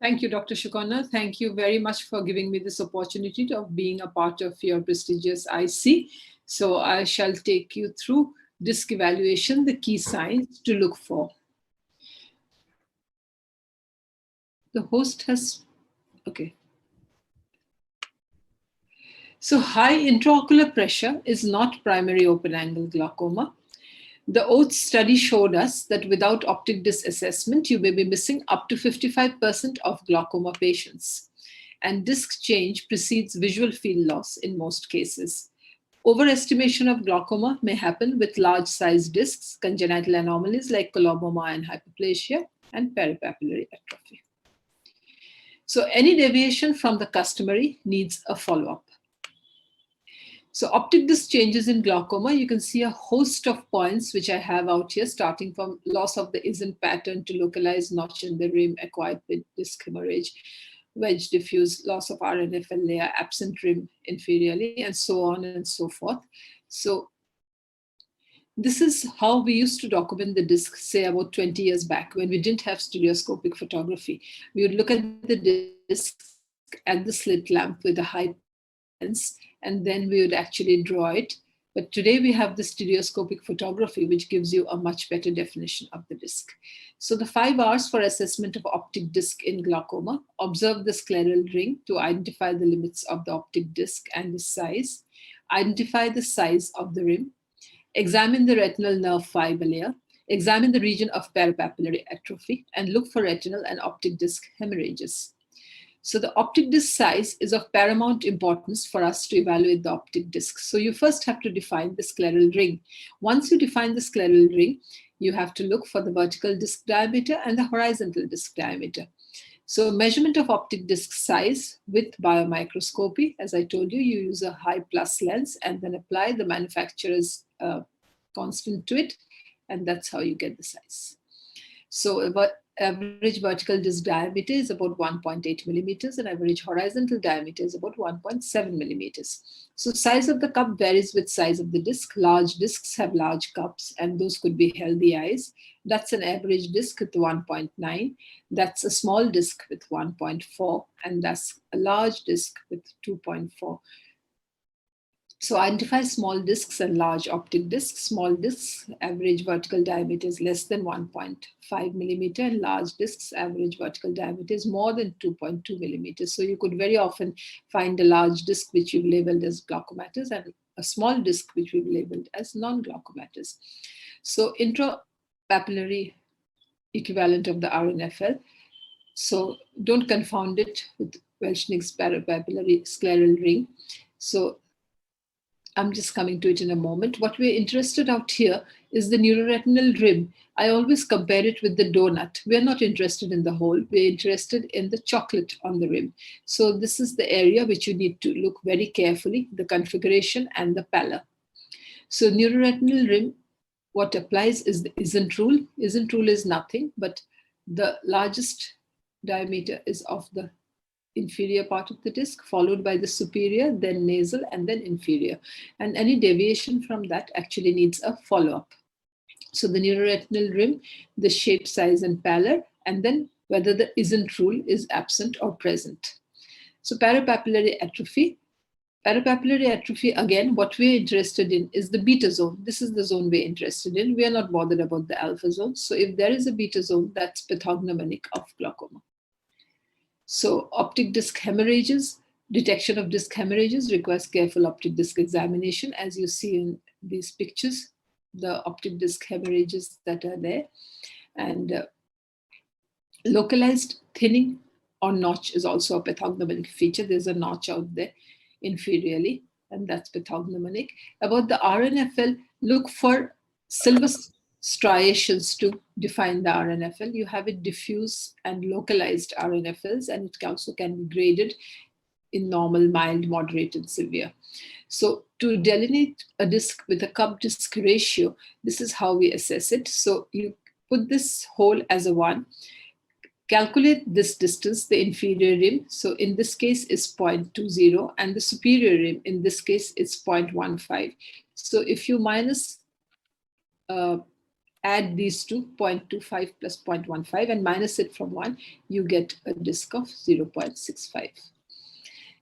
Thank you, Dr. Shukona. Thank you very much for giving me this opportunity of being a part of your prestigious IC. So I shall take you through disc evaluation, the key signs to look for. The host has, okay. So high intraocular pressure is not primary open-angle glaucoma. The OATS study showed us that without optic disc assessment, you may be missing up to 55% of glaucoma patients. And disc change precedes visual field loss in most cases. Overestimation of glaucoma may happen with large-sized discs, congenital anomalies like coloboma and hyperplasia, and peripapillary atrophy. So any deviation from the customary needs a follow-up. So optic disc changes in glaucoma, you can see a host of points which I have out here, starting from loss of the isn't pattern to localized notch in the rim, acquired disc hemorrhage, wedge diffuse, loss of RNFL layer, absent rim inferiorly, and so on and so forth. So this is how we used to document the disc, say about 20 years back, when we didn't have stereoscopic photography. We would look at the disc at the slit lamp with a high lens, and then we would actually draw it. But today we have the stereoscopic photography, which gives you a much better definition of the disc. So the 5 R's for assessment of optic disc in glaucoma: observe the scleral ring to identify the limits of the optic disc and its size, identify the size of the rim, examine the retinal nerve fiber layer, examine the region of peripapillary atrophy, and look for retinal and optic disc hemorrhages. So the optic disc size is of paramount importance for us to evaluate the optic disc. So you first have to define the scleral ring. Once you define the scleral ring, you have to look for the vertical disc diameter and the horizontal disc diameter. So measurement of optic disc size with biomicroscopy, as I told you, you use a high plus lens and then apply the manufacturer's constant to it, and that's how you get the size. So average vertical disc diameter is about 1.8 millimeters and average horizontal diameter is about 1.7 millimeters. So size of the cup varies with size of the disc. Large discs have large cups and those could be healthy eyes. That's an average disc with 1.9. That's a small disc with 1.4 and that's a large disc with 2.4. So identify small discs and large optic discs. Small discs, average vertical diameter is less than 1.5 millimeter, and large discs, average vertical diameter is more than 2.2 millimeters. So you could very often find a large disc which you've labeled as glaucomatous and a small disc which we've labeled as non-glaucomatous. So intrapapillary equivalent of the RNFL. So don't confound it with Welschnig's peripapillary scleral ring. So I'm just coming to it in a moment. What we're interested out here is the neuroretinal rim. I always compare it with the donut. We're not interested in the hole. We're interested in the chocolate on the rim. So this is the area which you need to look very carefully, the configuration and the pallor. So neuroretinal rim, what applies is the isn't rule. Isn't rule is nothing, but the largest diameter is of the inferior part of the disc, followed by the superior, then nasal, and then inferior. And any deviation from that actually needs a follow-up. So the neuroretinal rim, the shape, size, and pallor, and then whether the isn't rule is absent or present. So peripapillary atrophy. Peripapillary atrophy, again, what we're interested in is the beta zone. This is the zone we're interested in. We are not bothered about the alpha zone. So if there is a beta zone, that's pathognomonic of glaucoma. So optic disc hemorrhages, detection of disc hemorrhages requires careful optic disc examination. As you see in these pictures, the optic disc hemorrhages that are there. And localized thinning or notch is also a pathognomonic feature. There's a notch out there inferiorly, and that's pathognomonic. About the RNFL, look for silver striations to define the RNFL. You have it diffuse and localized RNFLs, and it also can be graded in normal, mild, moderate, and severe. So to delineate a disc with a cup-disc ratio, this is how we assess it. So you put this hole as a 1. Calculate this distance, the inferior rim. So in this case is 0.20, and the superior rim in this case is 0.15. So if you minus add these two, 0.25 plus 0.15, and minus it from 1, you get a disc of 0.65.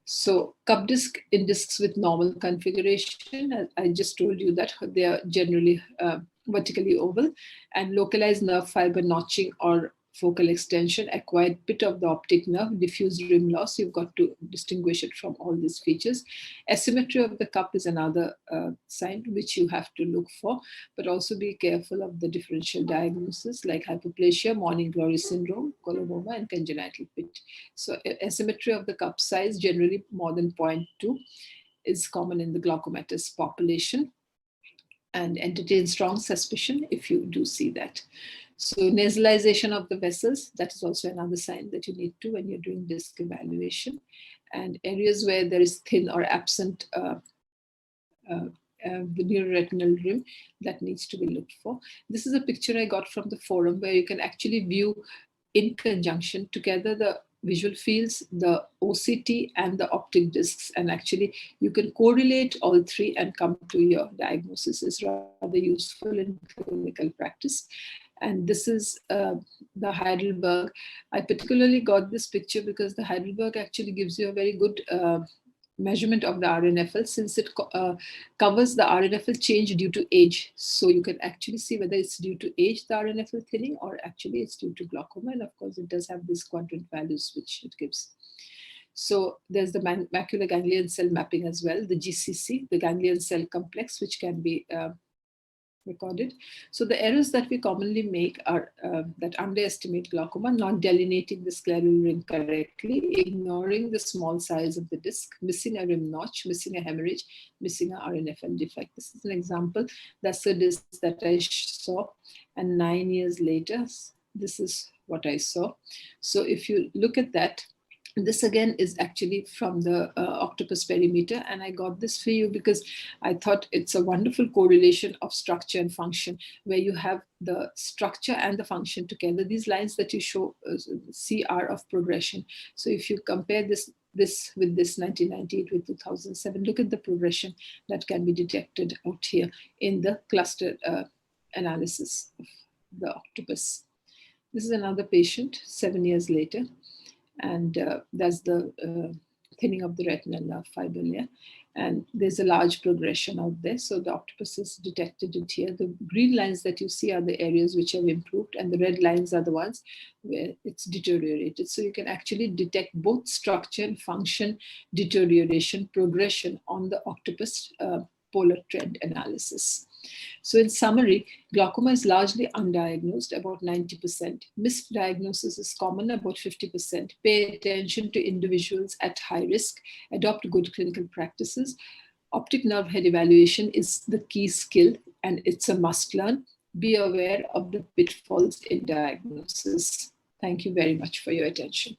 So cup disc in discs with normal configuration, I just told you that they are generally vertically oval, and localized nerve fiber notching or focal extension, acquired pit of the optic nerve, diffuse rim loss. You've got to distinguish it from all these features. Asymmetry of the cup is another sign which you have to look for, but also be careful of the differential diagnosis like hypoplasia, morning glory syndrome, coloboma, and congenital pit. So asymmetry of the cup size, generally more than 0.2, is common in the glaucomatous population, and entertain strong suspicion if you do see that. So nasalization of the vessels, that is also another sign that you need to when you're doing disc evaluation. And areas where there is thin or absent the neuroretinal rim, that needs to be looked for. This is a picture I got from the forum where you can actually view in conjunction together the visual fields, the OCT, and the optic discs, and actually you can correlate all three and come to your diagnosis. Is rather useful in clinical practice. And this is the Heidelberg. I particularly got this picture because the Heidelberg actually gives you a very good measurement of the RNFL, since it covers the RNFL change due to age. So you can actually see whether it's due to age, the RNFL thinning, or actually it's due to glaucoma. And of course, it does have these quadrant values which it gives. So there's the macular ganglion cell mapping as well, the GCC, the ganglion cell complex, which can be recorded. So the errors that we commonly make are that underestimate glaucoma, not delineating the scleral rim correctly, ignoring the small size of the disc, missing a rim notch, missing a hemorrhage, missing an RNFL defect. This is an example. That's the disc that I saw, and 9 years later, this is what I saw. So if you look at that, this again is actually from the octopus perimeter, and I got this for you because I thought it's a wonderful correlation of structure and function, where you have the structure and the function together. These lines that you see are of progression. So if you compare this with this 1998 with 2007, look at the progression that can be detected out here in the cluster analysis of the octopus. This is another patient 7 years later. And that's the thinning of the retinal nerve fiber layer. And there's a large progression out there. So the octopus is detected in here. The green lines that you see are the areas which have improved, and the red lines are the ones where it's deteriorated. So you can actually detect both structure and function deterioration progression on the octopus polar trend analysis. So in summary, glaucoma is largely undiagnosed, about 90%. Misdiagnosis is common, about 50%. Pay attention to individuals at high risk. Adopt good clinical practices. Optic nerve head evaluation is the key skill, and it's a must learn. Be aware of the pitfalls in diagnosis. Thank you very much for your attention.